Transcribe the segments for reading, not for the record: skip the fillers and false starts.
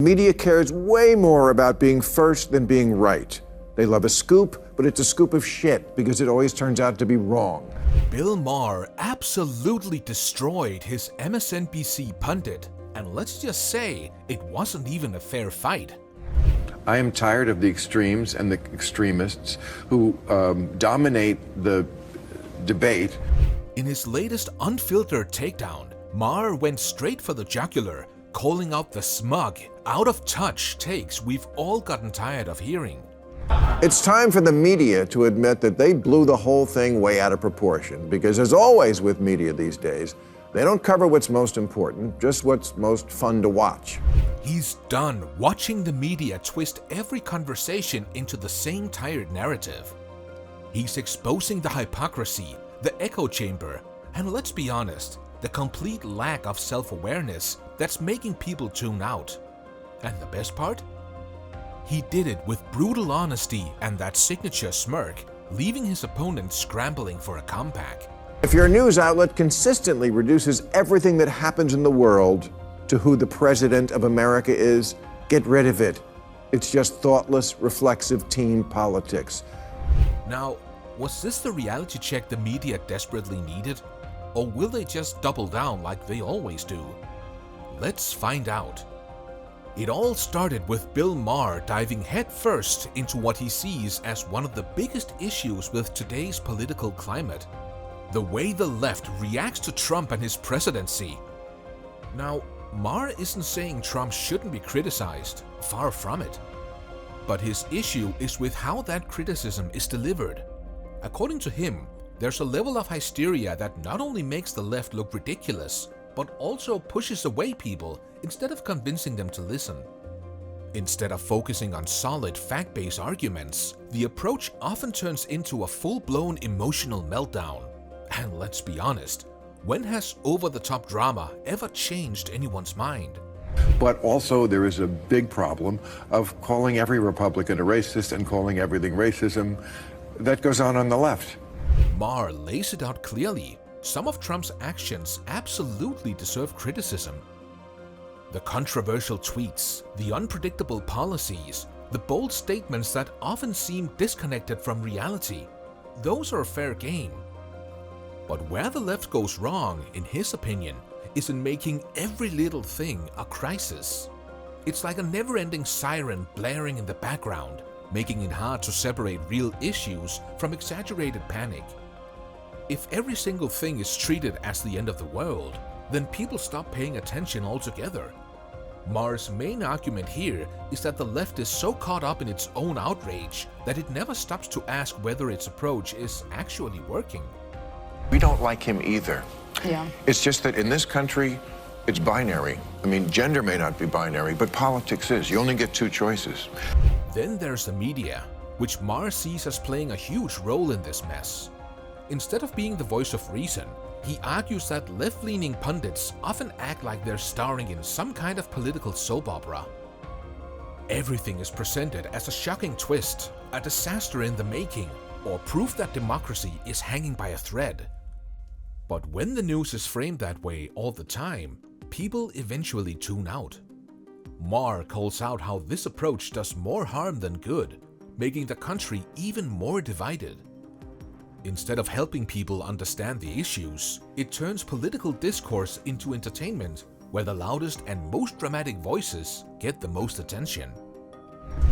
Media cares way more about being first than being right. They love a scoop, but it's a scoop of shit because it always turns out to be wrong. Bill Maher absolutely destroyed his MSNBC Pundit, and let's just say it wasn't even a fair fight. I am tired of the extremes and the extremists who dominate the debate. In his latest unfiltered takedown, Maher went straight for the jugular, calling out the smug, out-of-touch takes we've all gotten tired of hearing. It's time for the media to admit that they blew the whole thing way out of proportion, because as always with media these days, they don't cover what's most important, just what's most fun to watch. He's done watching the media twist every conversation into the same tired narrative. He's exposing the hypocrisy, the echo chamber, and let's be honest, the complete lack of self-awareness that's making people tune out. And the best part? He did it with brutal honesty and that signature smirk, leaving his opponent scrambling for a comeback. If your news outlet consistently reduces everything that happens in the world to who the President of America is, get rid of it. It's just thoughtless, reflexive team politics. Now, was this the reality check the media desperately needed? Or will they just double down like they always do? Let's find out. It all started with Bill Maher diving headfirst into what he sees as one of the biggest issues with today's political climate: the way the left reacts to Trump and his presidency. Now, Maher isn't saying Trump shouldn't be criticized, far from it. But his issue is with how that criticism is delivered. According to him, there's a level of hysteria that not only makes the left look ridiculous, but also pushes away people instead of convincing them to listen. Instead of focusing on solid fact-based arguments, the approach often turns into a full-blown emotional meltdown. And let's be honest, when has over-the-top drama ever changed anyone's mind? But also there is a big problem of calling every Republican a racist and calling everything racism. That goes on the left. Maher lays it out clearly. Some of Trump's actions absolutely deserve criticism. The controversial tweets, the unpredictable policies, the bold statements that often seem disconnected from reality, those are fair game. But where the left goes wrong, in his opinion, is in making every little thing a crisis. It's like a never-ending siren blaring in the background, making it hard to separate real issues from exaggerated panic. If every single thing is treated as the end of the world, then people stop paying attention altogether. Maher's main argument here is that the left is so caught up in its own outrage that it never stops to ask whether its approach is actually working. We don't like him either. Yeah. It's just that in this country, it's binary. I mean, gender may not be binary, but politics is. You only get two choices. Then there's the media, which Maher sees as playing a huge role in this mess. Instead of being the voice of reason, he argues that left-leaning pundits often act like they're starring in some kind of political soap opera. Everything is presented as a shocking twist, a disaster in the making, or proof that democracy is hanging by a thread. But when the news is framed that way all the time, people eventually tune out. Maher calls out how this approach does more harm than good, making the country even more divided. Instead of helping people understand the issues, it turns political discourse into entertainment, where the loudest and most dramatic voices get the most attention.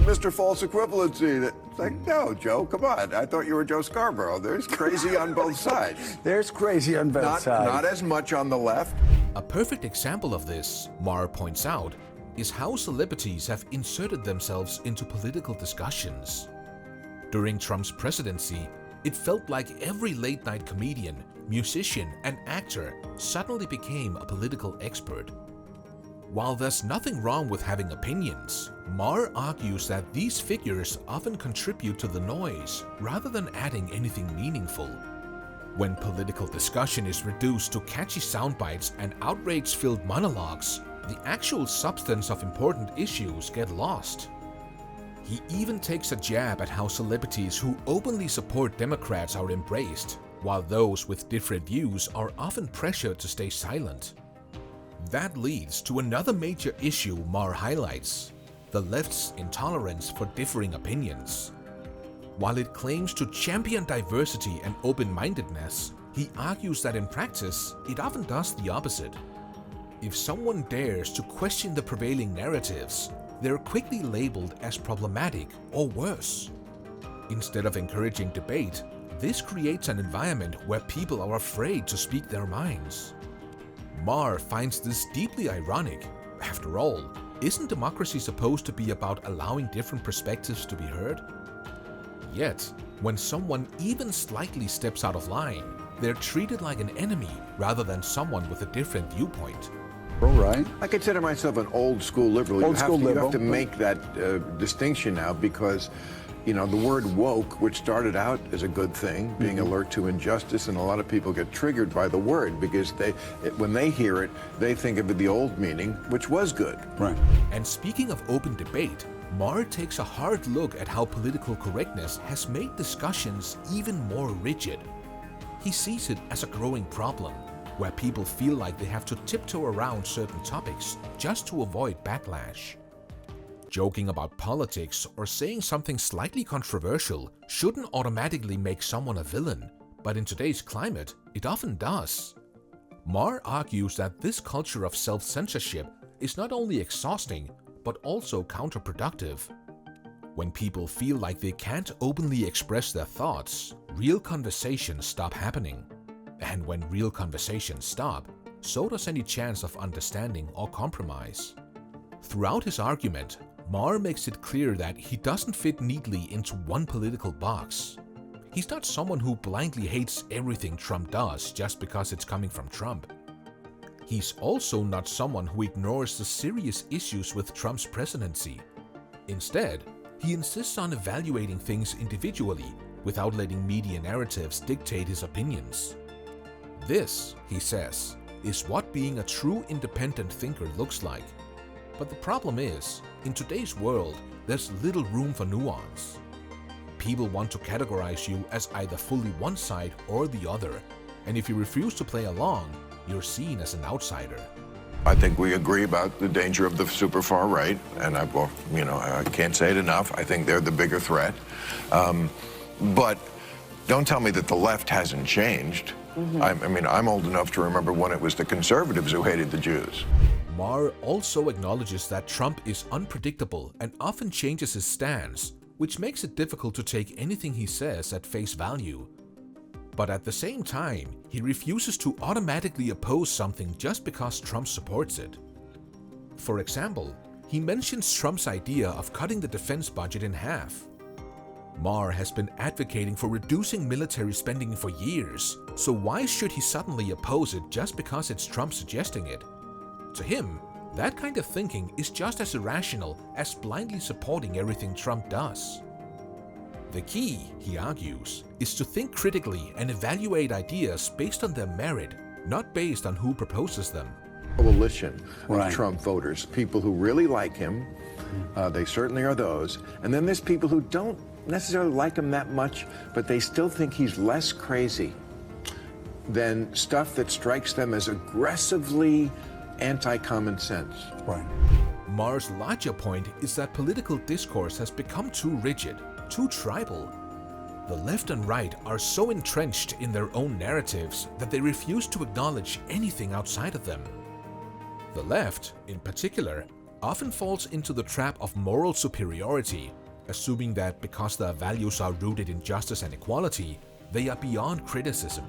Mr. False Equivalency. It's like, no, Joe, come on. I thought you were Joe Scarborough. There's crazy on both sides. There's crazy on both sides. Not as much on the left. A perfect example of this, Maher points out, is how celebrities have inserted themselves into political discussions. During Trump's presidency, it felt like every late-night comedian, musician, and actor suddenly became a political expert. While there's nothing wrong with having opinions, Maher argues that these figures often contribute to the noise rather than adding anything meaningful. When political discussion is reduced to catchy soundbites and outrage-filled monologues, the actual substance of important issues get lost. He even takes a jab at how celebrities who openly support Democrats are embraced, while those with different views are often pressured to stay silent. That leads to another major issue Maher highlights: the left's intolerance for differing opinions. While it claims to champion diversity and open-mindedness, he argues that in practice, it often does the opposite. If someone dares to question the prevailing narratives, they're quickly labeled as problematic or worse. Instead of encouraging debate, this creates an environment where people are afraid to speak their minds. Maher finds this deeply ironic. After all, isn't democracy supposed to be about allowing different perspectives to be heard? Yet, when someone even slightly steps out of line, they're treated like an enemy rather than someone with a different viewpoint. All right. I consider myself an old school liberal. You have to make that distinction now because, you know, the word woke, which started out as a good thing, being alert to injustice, and a lot of people get triggered by the word because when they hear it, they think of it the old meaning, which was good. Right. And speaking of open debate, Maher takes a hard look at how political correctness has made discussions even more rigid. He sees it as a growing problem, where people feel like they have to tiptoe around certain topics just to avoid backlash. Joking about politics or saying something slightly controversial shouldn't automatically make someone a villain, but in today's climate, it often does. Maher argues that this culture of self-censorship is not only exhausting, but also counterproductive. When people feel like they can't openly express their thoughts, real conversations stop happening. And when real conversations stop, so does any chance of understanding or compromise. Throughout his argument, Maher makes it clear that he doesn't fit neatly into one political box. He's not someone who blindly hates everything Trump does just because it's coming from Trump. He's also not someone who ignores the serious issues with Trump's presidency. Instead, he insists on evaluating things individually without letting media narratives dictate his opinions. This, he says, is what being a true independent thinker looks like. But the problem is, in today's world, there's little room for nuance. People want to categorize you as either fully one side or the other, and if you refuse to play along, you're seen as an outsider. I think we agree about the danger of the super far right, and I can't say it enough. I think they're the bigger threat. But don't tell me that the left hasn't changed. I'm old enough to remember when it was the conservatives who hated the Jews. Maher also acknowledges that Trump is unpredictable and often changes his stance, which makes it difficult to take anything he says at face value. But at the same time, he refuses to automatically oppose something just because Trump supports it. For example, he mentions Trump's idea of cutting the defense budget in half. Maher has been advocating for reducing military spending for years, so why should he suddenly oppose it just because it's Trump suggesting it? To him, that kind of thinking is just as irrational as blindly supporting everything Trump does. The key, he argues, is to think critically and evaluate ideas based on their merit, not based on who proposes them. Coalition of Trump voters, people who really like him, they certainly are those, and then there's people who don't necessarily like him that much, but they still think he's less crazy than stuff that strikes them as aggressively anti-common sense. Right. Maher's larger point is that political discourse has become too rigid, too tribal. The left and right are so entrenched in their own narratives that they refuse to acknowledge anything outside of them. The left, in particular, often falls into the trap of moral superiority, assuming that because their values are rooted in justice and equality, they are beyond criticism.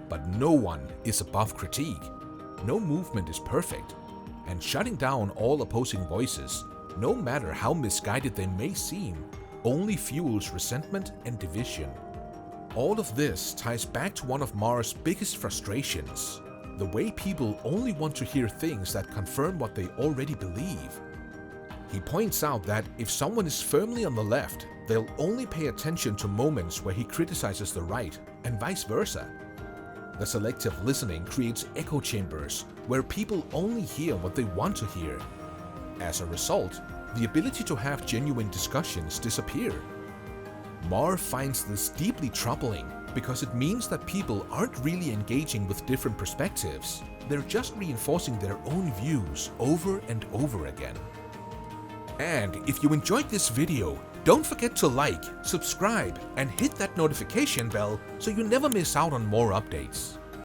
But no one is above critique. No movement is perfect, and shutting down all opposing voices, no matter how misguided they may seem, only fuels resentment and division. All of this ties back to one of Maher's biggest frustrations: the way people only want to hear things that confirm what they already believe. He points out that if someone is firmly on the left, they'll only pay attention to moments where he criticizes the right, and vice versa. The selective listening creates echo chambers where people only hear what they want to hear. As a result, the ability to have genuine discussions disappear. Maher finds this deeply troubling because it means that people aren't really engaging with different perspectives. They're just reinforcing their own views over and over again. And if you enjoyed this video, don't forget to like, subscribe, and hit that notification bell so you never miss out on more updates.